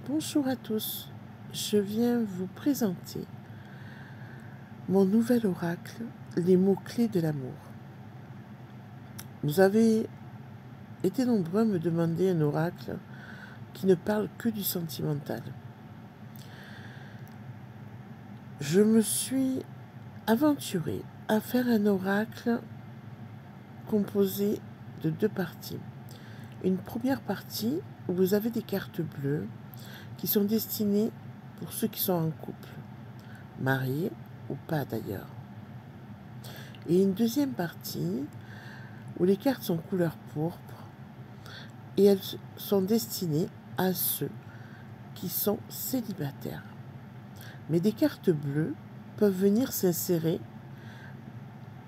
Bonjour à tous, je viens vous présenter mon nouvel oracle, les mots-clés de l'amour. Vous avez été nombreux à me demander un oracle qui ne parle que du sentimental. Je me suis aventurée à faire un oracle composé de 2 parties. Une première partie où vous avez des cartes bleues qui sont destinées pour ceux qui sont en couple, mariés ou pas d'ailleurs. Et une deuxième partie où les cartes sont couleur pourpre et elles sont destinées à ceux qui sont célibataires. Mais des cartes bleues peuvent venir s'insérer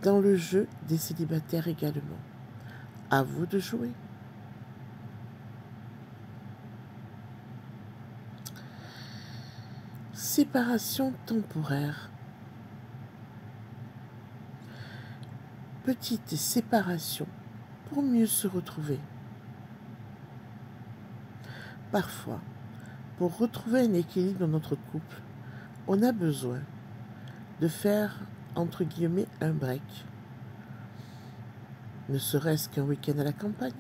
dans le jeu des célibataires également. À vous de jouer. Séparation temporaire. Petite séparation pour mieux se retrouver. Parfois, pour retrouver un équilibre dans notre couple, on a besoin de faire, entre guillemets, un break. Ne serait-ce qu'un week-end à la campagne.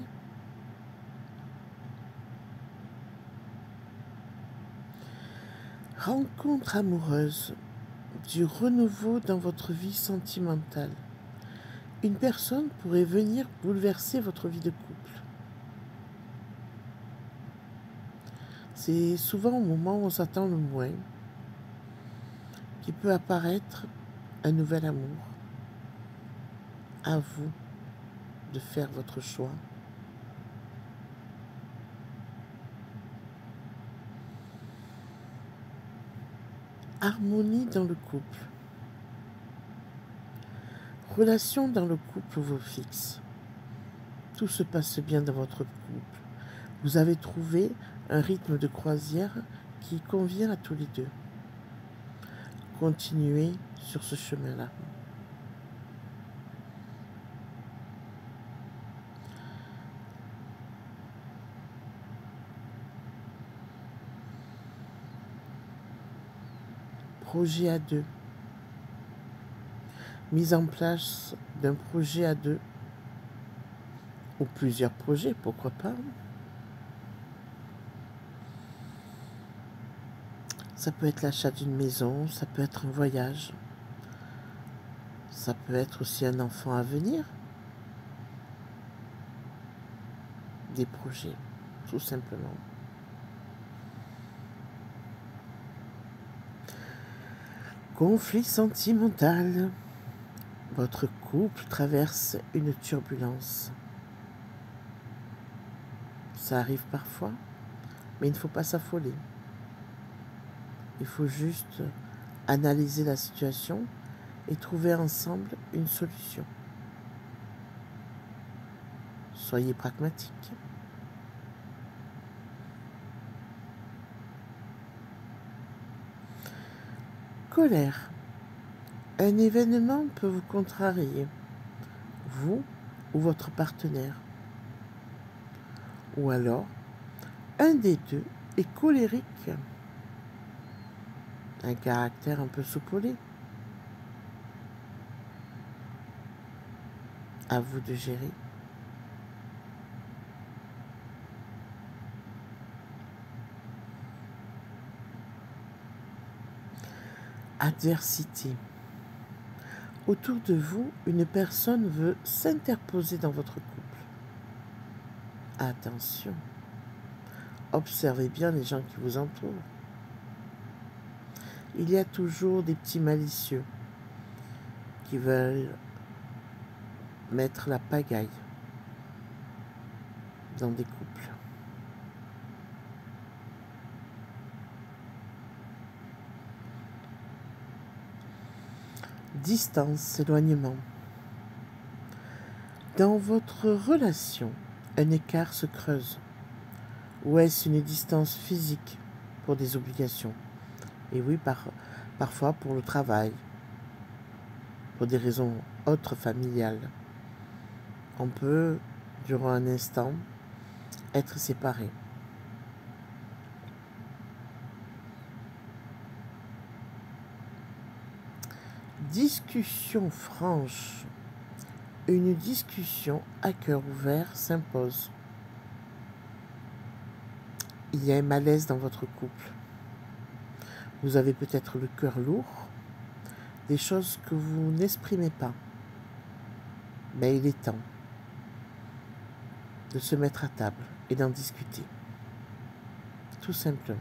Rencontre amoureuse, du renouveau dans votre vie sentimentale. Une personne pourrait venir bouleverser votre vie de couple. C'est souvent au moment où on s'attend le moins qu'il peut apparaître un nouvel amour. À vous de faire votre choix. Harmonie dans le couple. Relation dans le couple vous fixe. Tout se passe bien dans votre couple. Vous avez trouvé un rythme de croisière qui convient à tous les deux. Continuez sur ce chemin-là. Projet à deux. Mise en place d'un projet à deux. Ou plusieurs projets, pourquoi pas. Ça peut être l'achat d'une maison, ça peut être un voyage. Ça peut être aussi un enfant à venir. Des projets, tout simplement. Conflit sentimental. Votre couple traverse une turbulence. Ça arrive parfois, mais il ne faut pas s'affoler. Il faut juste analyser la situation et trouver ensemble une solution. Soyez pragmatiques. Colère. Un événement peut vous contrarier, vous ou votre partenaire. Ou alors, un des deux est colérique. Un caractère un peu soupolé. À vous de gérer. Adversité. Autour de vous, une personne veut s'interposer dans votre couple. Attention. Observez bien les gens qui vous entourent. Il y a toujours des petits malicieux qui veulent mettre la pagaille dans des couples. Distance, éloignement. Dans votre relation, un écart se creuse. Ou est-ce une distance physique pour des obligations? Et oui, parfois pour le travail, pour des raisons autres familiales. On peut, durant un instant, être séparés. discussion franche, une discussion à cœur ouvert s'impose. Il y a un malaise dans votre couple. Vous avez peut-être le cœur lourd, des choses que vous n'exprimez pas. Mais il est temps de se mettre à table et d'en discuter. Tout simplement.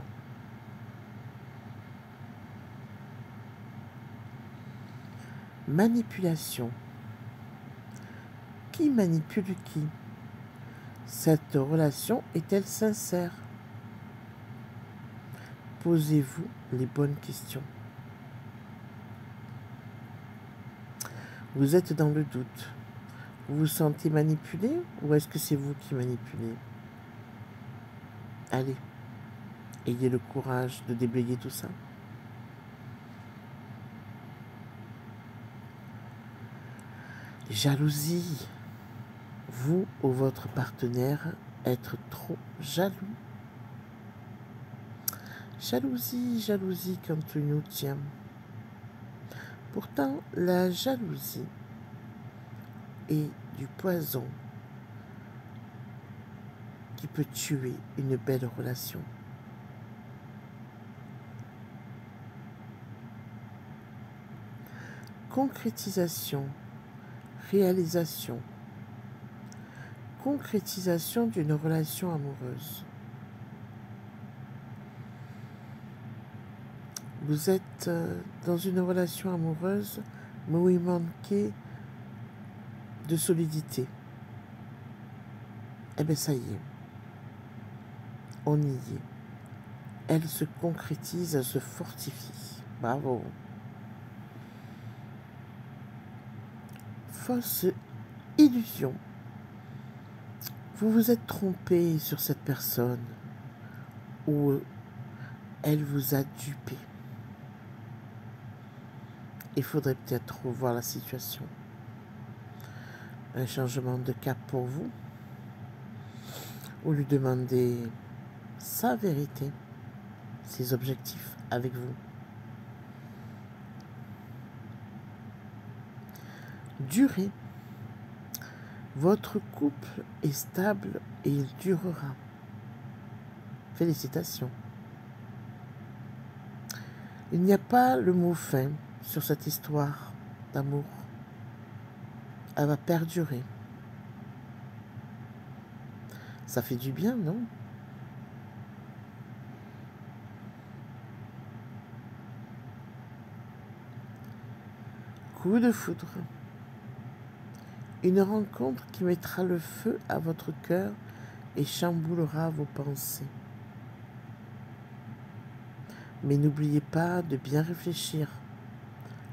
Manipulation. Qui manipule qui? Cette relation est-elle sincère? Posez-vous les bonnes questions. Vous êtes dans le doute. Vous vous sentez manipulé ou est-ce que c'est vous qui manipulez? Allez, ayez le courage de déblayer tout ça. Jalousie. Vous ou votre partenaire être trop jaloux. Jalousie, jalousie quand tu nous tiens. Pourtant, la jalousie est du poison qui peut tuer une belle relation. Concrétisation, réalisation. Concrétisation d'une relation amoureuse. Vous êtes dans une relation amoureuse, mais où il manquait de solidité. Eh bien, ça y est. On y est. Elle se concrétise, elle se fortifie. Bravo. Fausse illusion. Vous vous êtes trompé sur cette personne ou elle vous a dupé. Il faudrait peut-être revoir la situation. Un changement de cap pour vous, ou lui demander sa vérité, ses objectifs avec vous. Durée. Votre couple est stable et il durera. Félicitations. Il n'y a pas le mot fin sur cette histoire d'amour. Elle va perdurer. Ça fait du bien, non? Coup de foudre. Une rencontre qui mettra le feu à votre cœur et chamboulera vos pensées. Mais n'oubliez pas de bien réfléchir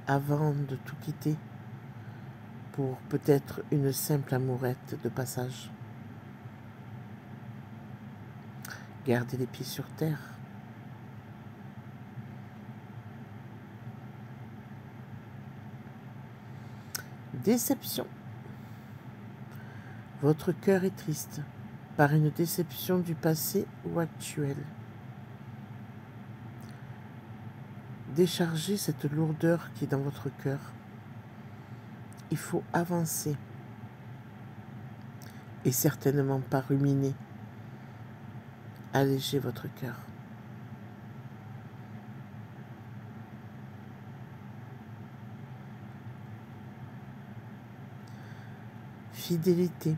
avant de tout quitter pour peut-être une simple amourette de passage. Gardez les pieds sur terre. Déception. Votre cœur est triste par une déception du passé ou actuel. Déchargez cette lourdeur qui est dans votre cœur. Il faut avancer et certainement pas ruminer. Allégez votre cœur. Fidélité.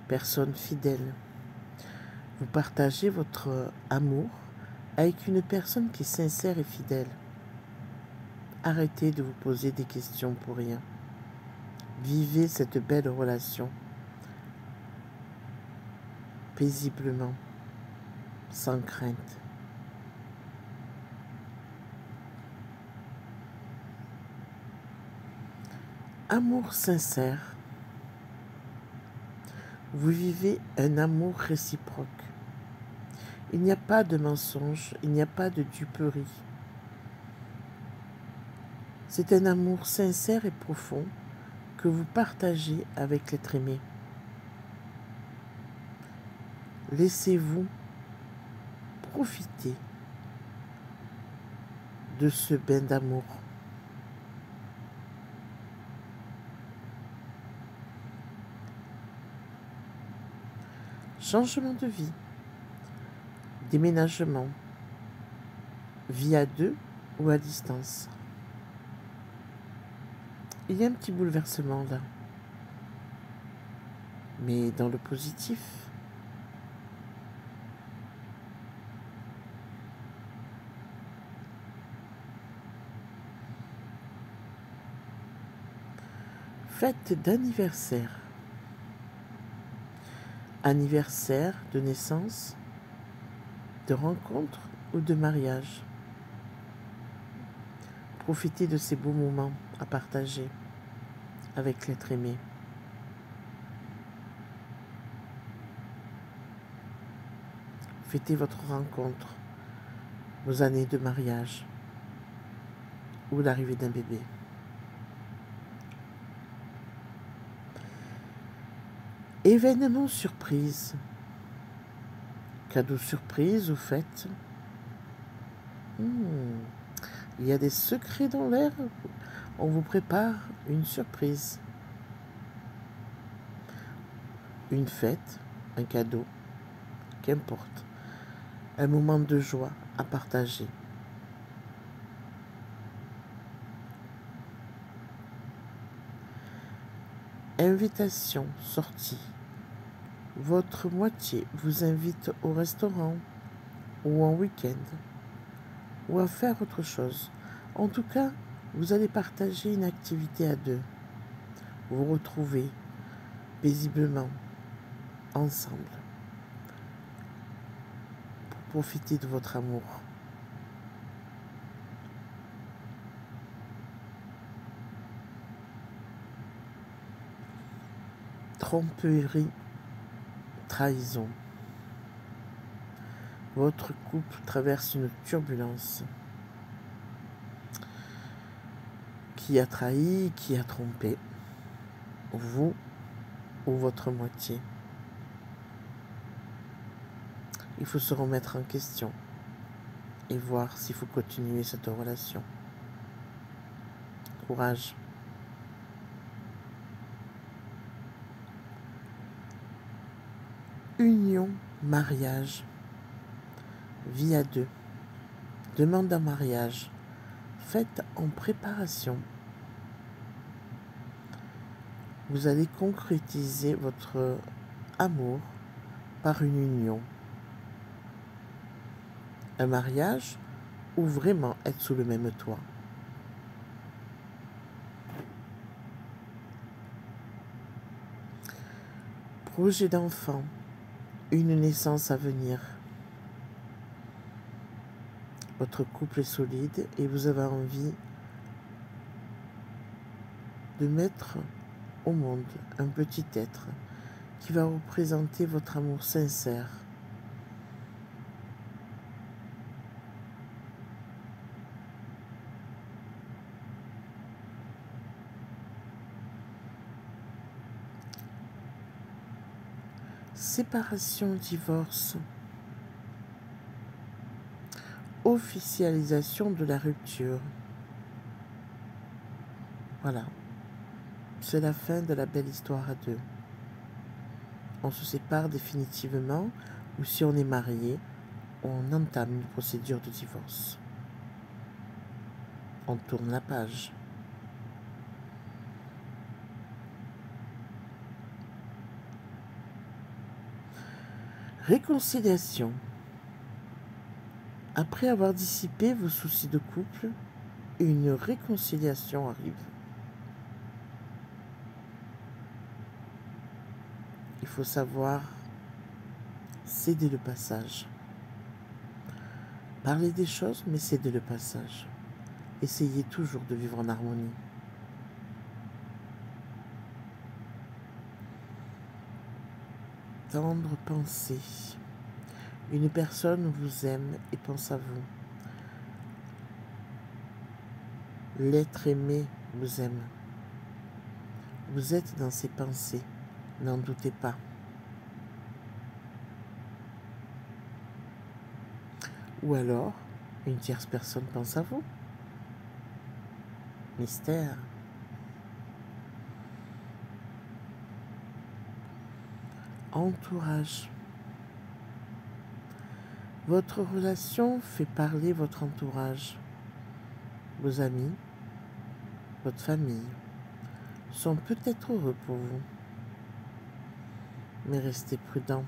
Personne fidèle. Vous partagez votre amour avec une personne qui est sincère et fidèle. Arrêtez de vous poser des questions pour rien. Vivez cette belle relation paisiblement, sans crainte. Amour sincère. Vous vivez un amour réciproque. Il n'y a pas de mensonge, il n'y a pas de duperie. C'est un amour sincère et profond que vous partagez avec l'être aimé. Laissez-vous profiter de ce bain d'amour. changement de vie, déménagement, vie à deux ou à distance. Il y a un petit bouleversement là, mais dans le positif. Fête d'anniversaire. Anniversaire de naissance, de rencontre ou de mariage. Profitez de ces beaux moments à partager avec l'être aimé. Fêtez votre rencontre, vos années de mariage ou l'arrivée d'un bébé. Événement surprise. Cadeau surprise ou fête. Il y a des secrets dans l'air. On vous prépare une surprise. Une fête, un cadeau, qu'importe. Un moment de joie à partager. Invitation, sortie. Votre moitié vous invite au restaurant ou en week-end ou à faire autre chose. En tout cas, vous allez partager une activité à deux. Vous retrouvez paisiblement ensemble pour profiter de votre amour. Tromperie, trahison. Votre couple traverse une turbulence. Qui a trahi, qui a trompé? Vous ou votre moitié? Il faut se remettre en question et voir s'il faut continuer cette relation. Courage. Union, mariage, vie à deux, demande en mariage, faites en préparation. Vous allez concrétiser votre amour par une union. Un mariage ou vraiment être sous le même toit. Projet d'enfant, une naissance à venir. Votre couple est solide et vous avez envie de mettre au monde un petit être qui va représenter votre amour sincère. Séparation, divorce, officialisation de la rupture. Voilà, c'est la fin de la belle histoire à deux. On se sépare définitivement ou si on est marié, on entame une procédure de divorce. On tourne la page. Réconciliation. Après avoir dissipé vos soucis de couple, une réconciliation arrive. Il faut savoir céder le passage. Parler des choses, mais céder le passage. Essayez toujours de vivre en harmonie. Tendre pensée. Une personne vous aime et pense à vous. L'être aimé vous aime. Vous êtes dans ses pensées, n'en doutez pas. Ou alors, une tierce personne pense à vous. Mystère. Entourage. Votre relation fait parler votre entourage. Vos amis, votre famille sont peut-être heureux pour vous, mais restez prudent.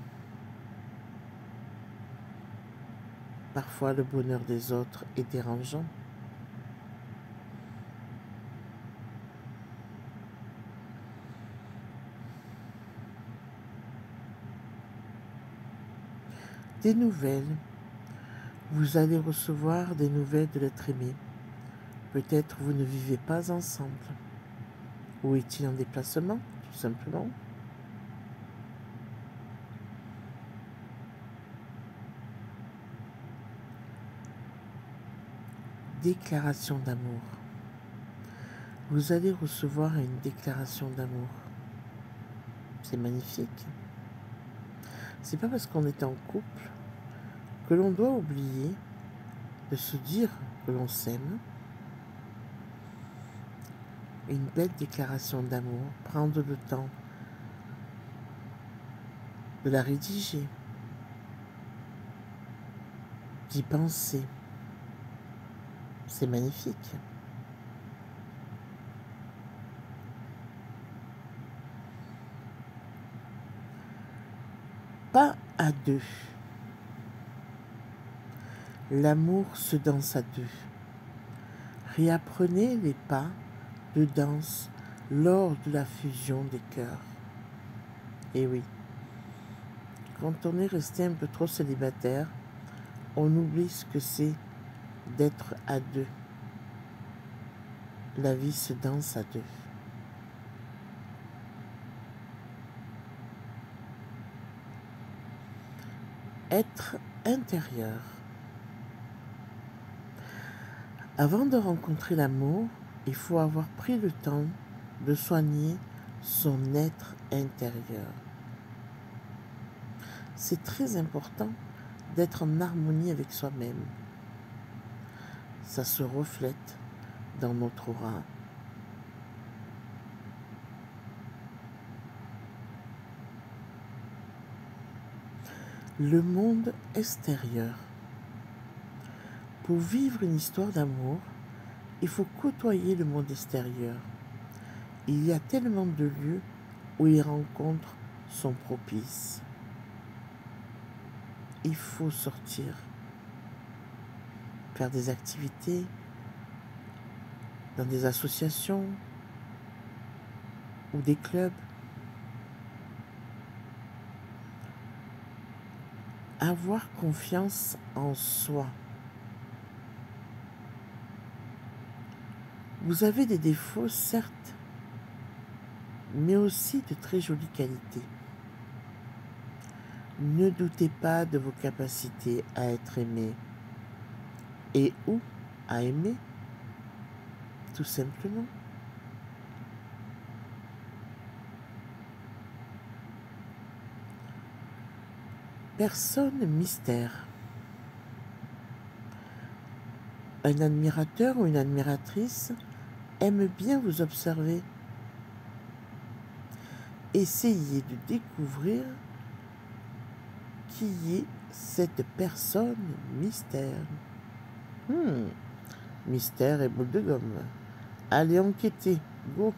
Parfois, le bonheur des autres est dérangeant. Des nouvelles. Vous allez recevoir des nouvelles de l'être aimé. Peut-être vous ne vivez pas ensemble. Ou est-il en déplacement, tout simplement? Déclaration d'amour. Vous allez recevoir une déclaration d'amour. C'est magnifique. C'est pas parce qu'on est en couple que l'on doit oublier de se dire que l'on s'aime. Une belle déclaration d'amour, prendre le temps de la rédiger, d'y penser. C'est magnifique. Pas à deux. L'amour se danse à deux. Réapprenez les pas de danse lors de la fusion des cœurs. Et oui, quand on est resté un peu trop célibataire, on oublie ce que c'est d'être à deux. La vie se danse à deux. Être intérieur. Avant de rencontrer l'amour, il faut avoir pris le temps de soigner son être intérieur. C'est très important d'être en harmonie avec soi-même. Ça se reflète dans notre aura. Le monde extérieur. Pour vivre une histoire d'amour, il faut côtoyer le monde extérieur. Il y a tellement de lieux où les rencontres sont propices. Il faut sortir, faire des activités dans des associations ou des clubs. Avoir confiance en soi. Vous avez des défauts, certes, mais aussi de très jolies qualités. Ne doutez pas de vos capacités à être aimé et ou à aimer, tout simplement. Personne mystère. Un admirateur ou une admiratrice aime bien vous observer. Essayez de découvrir qui est cette personne mystère. Mystère et boule de gomme. Allez enquêter, go.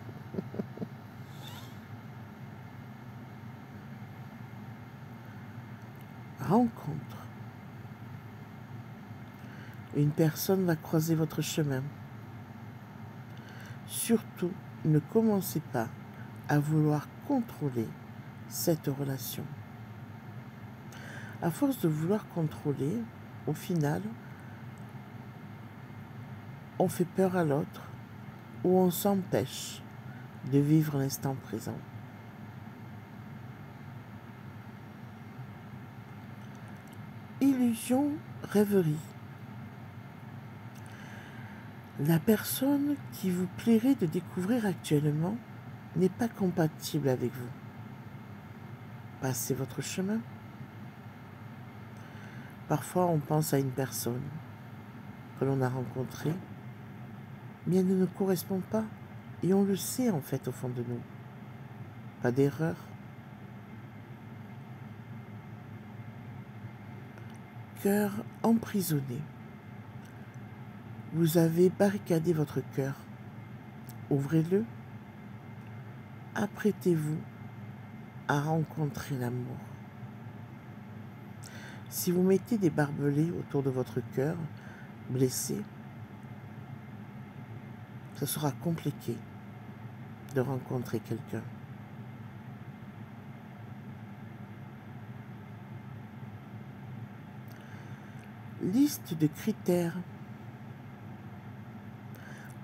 Rencontre. Une personne va croiser votre chemin. Surtout, ne commencez pas à vouloir contrôler cette relation. À force de vouloir contrôler, au final, on fait peur à l'autre ou on s'empêche de vivre l'instant présent. Illusion, rêverie. La personne qui vous plairait de découvrir actuellement n'est pas compatible avec vous. Passez votre chemin. Parfois, on pense à une personne que l'on a rencontrée, mais elle ne nous correspond pas. Et on le sait en fait au fond de nous. Pas d'erreur. cœur emprisonné. Vous avez barricadé votre cœur. Ouvrez-le. Apprêtez-vous à rencontrer l'amour. Si vous mettez des barbelés autour de votre cœur, blessé, ce sera compliqué de rencontrer quelqu'un. Liste de critères.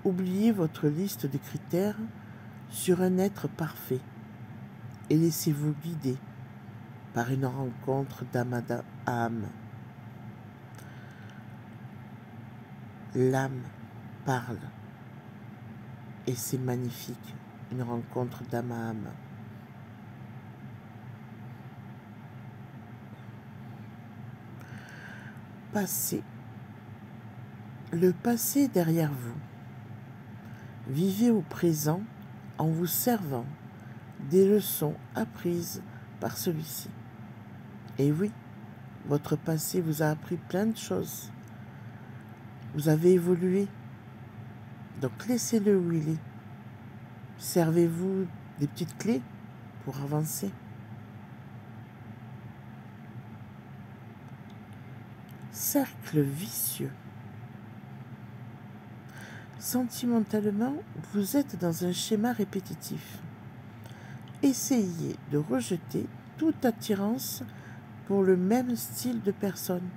Oubliez votre liste de critères sur un être parfait et laissez-vous guider par une rencontre d'âme à âme. L'âme parle et c'est magnifique, une rencontre d'âme à âme. Passé. Le passé est derrière vous. Vivez au présent en vous servant des leçons apprises par celui-ci. Et oui, votre passé vous a appris plein de choses. Vous avez évolué. Donc laissez-le où il est. Servez-vous des petites clés pour avancer. Cercle vicieux. Sentimentalement, vous êtes dans un schéma répétitif. Essayez de rejeter toute attirance pour le même style de personne.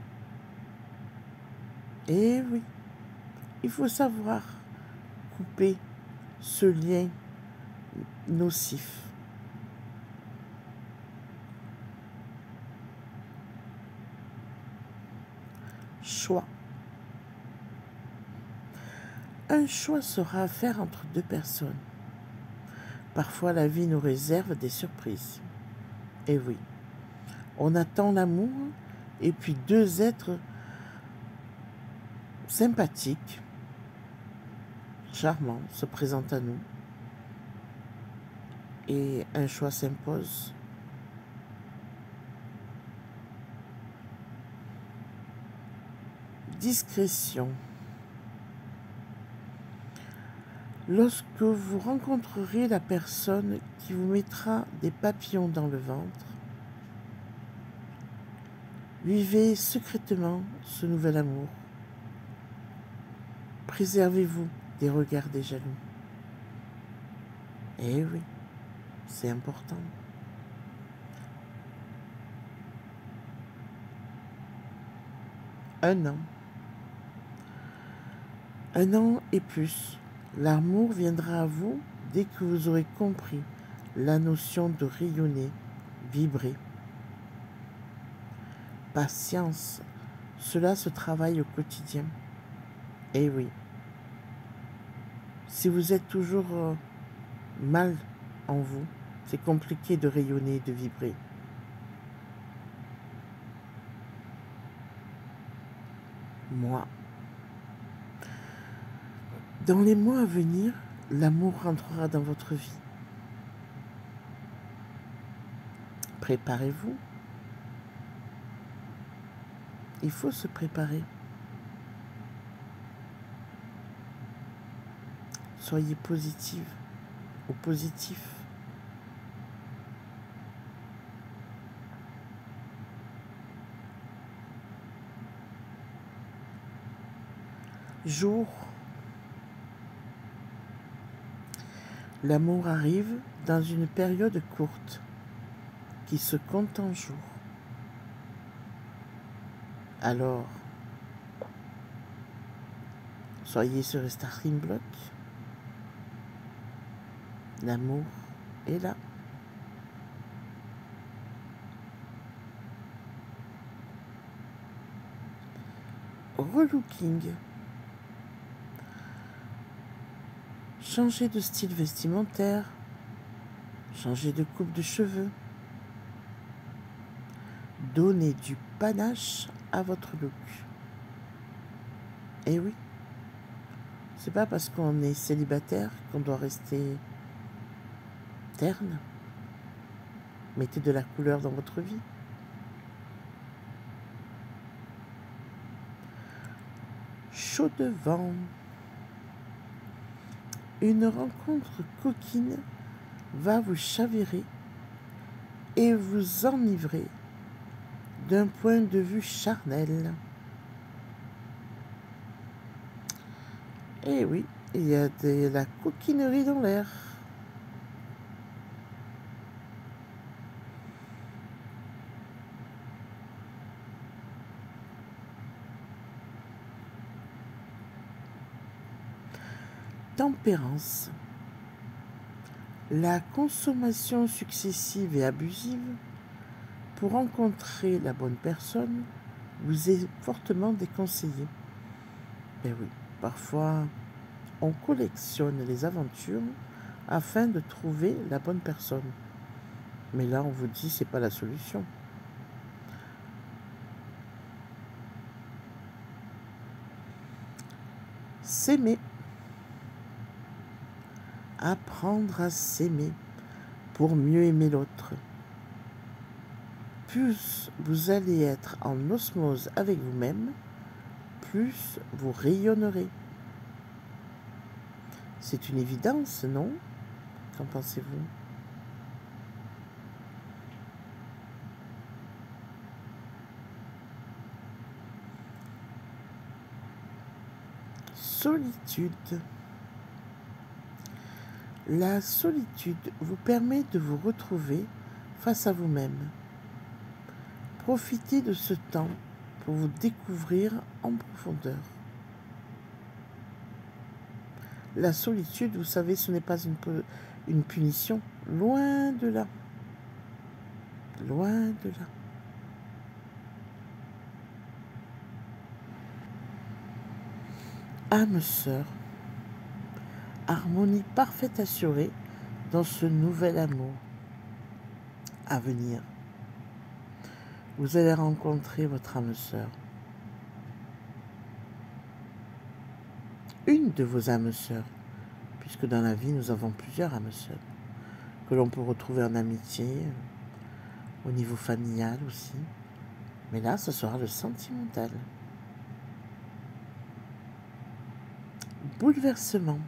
Et oui, il faut savoir couper ce lien nocif. Choix. Un choix sera à faire entre deux personnes. Parfois, la vie nous réserve des surprises. Et oui, on attend l'amour et puis deux êtres sympathiques, charmants se présentent à nous et un choix s'impose. Discrétion. Lorsque vous rencontrerez la personne qui vous mettra des papillons dans le ventre, vivez secrètement ce nouvel amour. Préservez-vous des regards des jaloux. Eh oui, c'est important. Un an. Un an et plus. L'amour viendra à vous dès que vous aurez compris la notion de rayonner, vibrer. Patience, cela se travaille au quotidien. Eh oui. Si vous êtes toujours mal en vous, c'est compliqué de rayonner, de vibrer. Moi. Dans les mois à venir, l'amour rentrera dans votre vie. Préparez-vous. Il faut se préparer. Soyez positive ou positif. Jour. L'amour arrive dans une période courte qui se compte en jours. Alors, soyez sur le starting block. L'amour est là. Relooking. Changer de style vestimentaire, changer de coupe de cheveux, donnez du panache à votre look. Et oui, c'est pas parce qu'on est célibataire qu'on doit rester terne. Mettez de la couleur dans votre vie. chaud devant. Une rencontre coquine va vous chavirer et vous enivrer d'un point de vue charnel. Et oui, il y a de la coquinerie dans l'air. Tempérance. La consommation successive et abusive pour rencontrer la bonne personne vous est fortement déconseillée. Et oui, parfois on collectionne les aventures afin de trouver la bonne personne. Mais là, on vous dit, c'est pas la solution. S'aimer. Apprendre à s'aimer pour mieux aimer l'autre. Plus vous allez être en osmose avec vous-même, plus vous rayonnerez. C'est une évidence, non? Qu'en pensez-vous? Solitude. La solitude vous permet de vous retrouver face à vous-même. Profitez de ce temps pour vous découvrir en profondeur. La solitude, vous savez, ce n'est pas une punition. Loin de là. Loin de là. Âme sœur. Harmonie parfaite assurée dans ce nouvel amour à venir. Vous allez rencontrer votre âme sœur. Une de vos âmes sœurs, puisque dans la vie, nous avons plusieurs âmes sœurs, que l'on peut retrouver en amitié, au niveau familial aussi. Mais là, ce sera le sentimental. Bouleversement.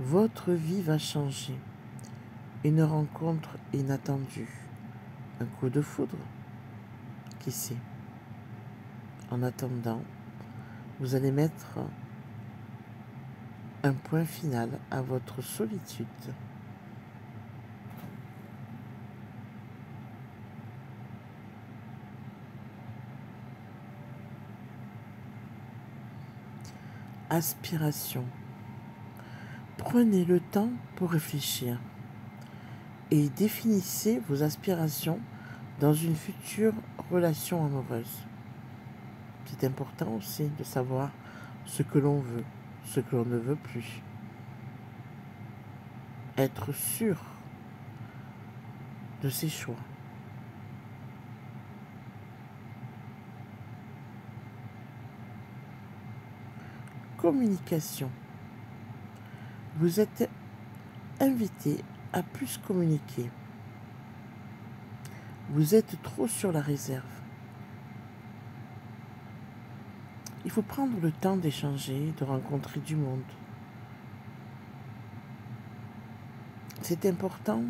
Votre vie va changer. Une rencontre inattendue. Un coup de foudre. Qui sait? En attendant, vous allez mettre un point final à votre solitude. Aspiration. Prenez le temps pour réfléchir et définissez vos aspirations dans une future relation amoureuse. C'est important aussi de savoir ce que l'on veut, ce que l'on ne veut plus. Être sûr de ses choix. Communication. Vous êtes invité à plus communiquer. Vous êtes trop sur la réserve. Il faut prendre le temps d'échanger, de rencontrer du monde. C'est important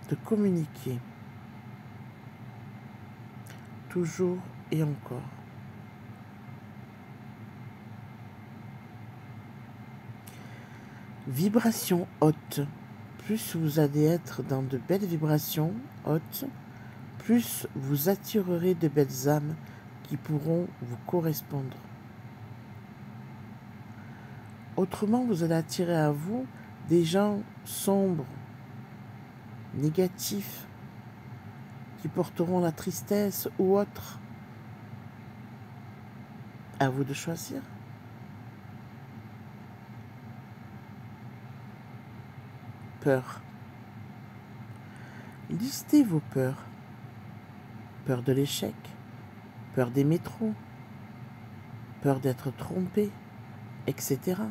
de communiquer. Toujours et encore. Vibration haute. Plus vous allez être dans de belles vibrations hautes, plus vous attirerez de belles âmes qui pourront vous correspondre. Autrement, vous allez attirer à vous des gens sombres, négatifs, qui porteront la tristesse ou autre. À vous de choisir. Peur. Listez vos peurs. Peur de l'échec, peur des métros, peur d'être trompé, etc.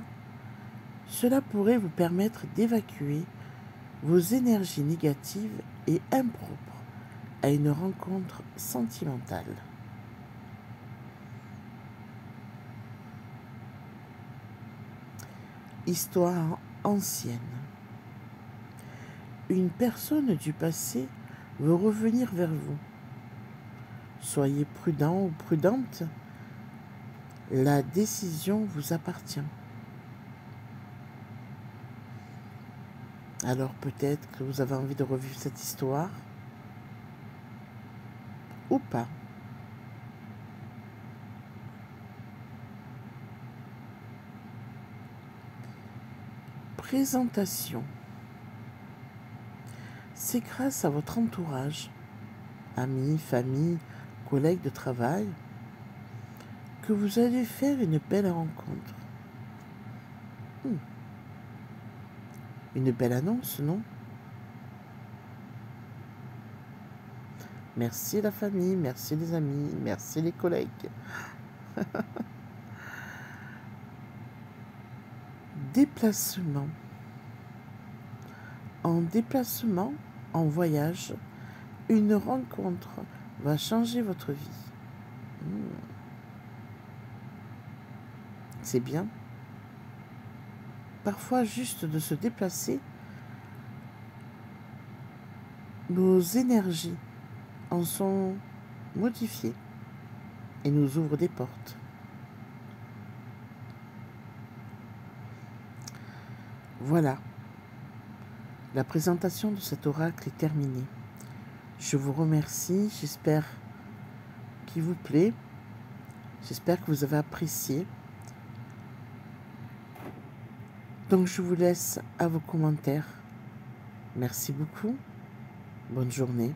Cela pourrait vous permettre d'évacuer vos énergies négatives et impropres à une rencontre sentimentale. Histoire ancienne. Une personne du passé veut revenir vers vous. Soyez prudent ou prudente. La décision vous appartient. Alors peut-être que vous avez envie de revivre cette histoire ou pas. Présentation. C'est grâce à votre entourage, amis, famille, collègues de travail, que vous allez faire une belle rencontre. Une belle annonce, non? Merci la famille, merci les amis, merci les collègues. Déplacement. En déplacement, en voyage, une rencontre va changer votre vie. C'est bien. Parfois, juste de se déplacer, nos énergies en sont modifiées et nous ouvrent des portes. Voilà, la présentation de cet oracle est terminée. Je vous remercie, j'espère qu'il vous plaît, j'espère que vous avez apprécié. Donc je vous laisse à vos commentaires. Merci beaucoup, bonne journée.